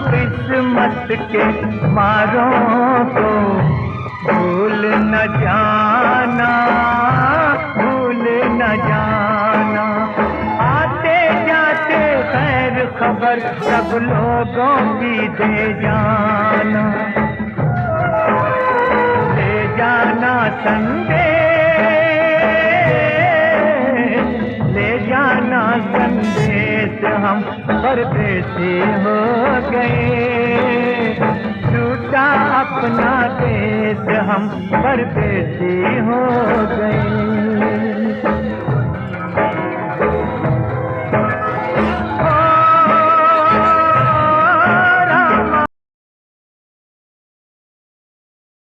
किस्मत के मारों को भूल न जाना, भूल न जाना। आते जाते खैर खबर सब लोगों की दे जाना, ले जाना संदेश, ले जाना संदेश। हम परदेसी हो गए, टूटा अपना देश, हम परदेसी हो गए।